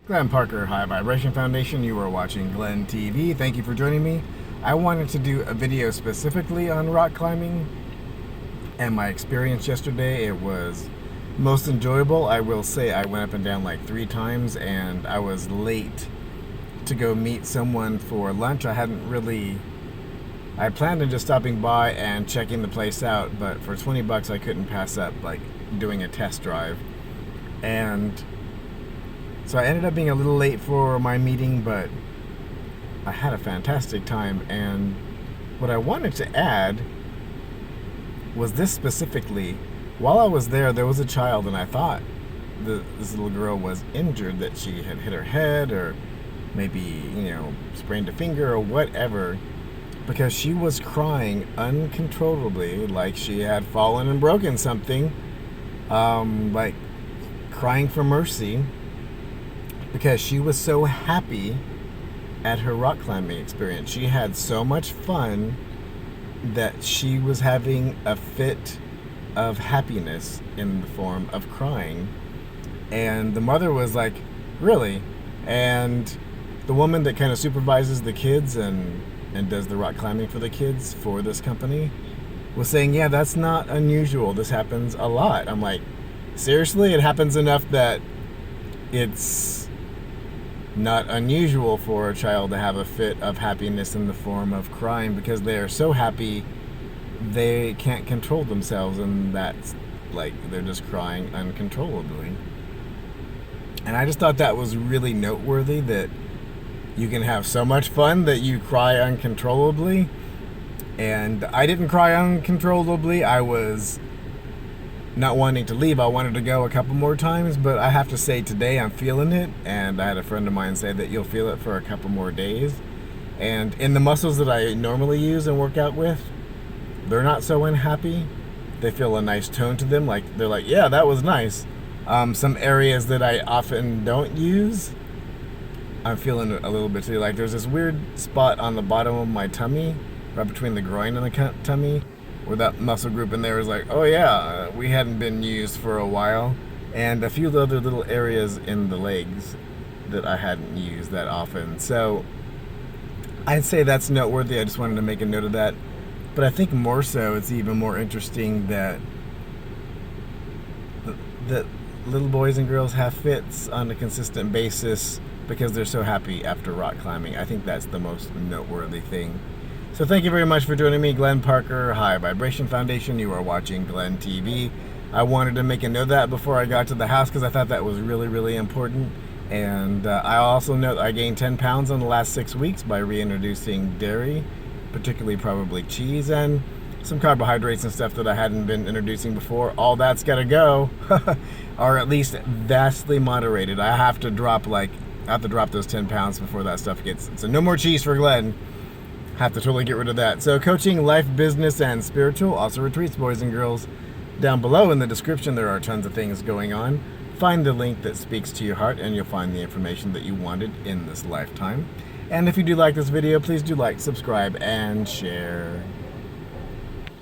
Glenn Parker, High Vibration Foundation. You are watching Glenn TV. Thank you for joining me. I wanted to do a video specifically on rock climbing and my experience yesterday. It was most enjoyable. I will say I went up and down like 3 times and I was late to go meet someone for lunch. I planned on just stopping by and checking the place out, but for 20 bucks I couldn't pass up like doing a test drive. And so I ended up being a little late for my meeting, but I had a fantastic time. And what I wanted to add was this specifically. While I was there, there was a child, and I thought this little girl was injured, that she had hit her head or maybe, sprained a finger or whatever, because she was crying uncontrollably, like she had fallen and broken something, like crying for mercy, because she was so happy at her rock climbing experience. She had so much fun that she was having a fit of happiness in the form of crying. And the mother was like, really? And the woman that kind of supervises the kids and does the rock climbing for the kids for this company was saying, yeah, that's not unusual. This happens a lot. I'm like, seriously? It happens enough that it's not unusual for a child to have a fit of happiness in the form of crying because they are so happy they can't control themselves, and that's like they're just crying uncontrollably. And I just thought that was really noteworthy, that you can have so much fun that you cry uncontrollably. And I didn't cry uncontrollably. I was not wanting to leave. I wanted to go a couple more times, but I have to say today I'm feeling it. And I had a friend of mine say that you'll feel it for a couple more days. And in the muscles that I normally use and work out with, they're not so unhappy. They feel a nice tone to them. Like they're like, yeah, that was nice. Some areas that I often don't use, I'm feeling a little bit too. Like there's this weird spot on the bottom of my tummy, right between the groin and the tummy, where that muscle group in there is like, oh yeah, we hadn't been used for a while. And a few other little areas in the legs that I hadn't used that often. So I'd say that's noteworthy. I just wanted to make a note of that. But I think more so, it's even more interesting that little boys and girls have fits on a consistent basis because they're so happy after rock climbing. I think that's the most noteworthy thing. So thank you very much for joining me, Glenn Parker, High Vibration Foundation. You are watching Glenn TV. I wanted to make a note of that before I got to the house because I thought that was really, really important. And I also note I gained 10 pounds in the last 6 weeks by reintroducing dairy, particularly probably cheese and some carbohydrates and stuff that I hadn't been introducing before. All that's got to go, or at least vastly moderated. I have to drop those 10 pounds before that stuff gets. So no more cheese for Glenn. Have to totally get rid of that. So coaching, life, business, and spiritual, also retreats, boys and girls. Down below in the description, there are tons of things going on. Find the link that speaks to your heart, and you'll find the information that you wanted in this lifetime. And if you do like this video, please do like, subscribe, and share.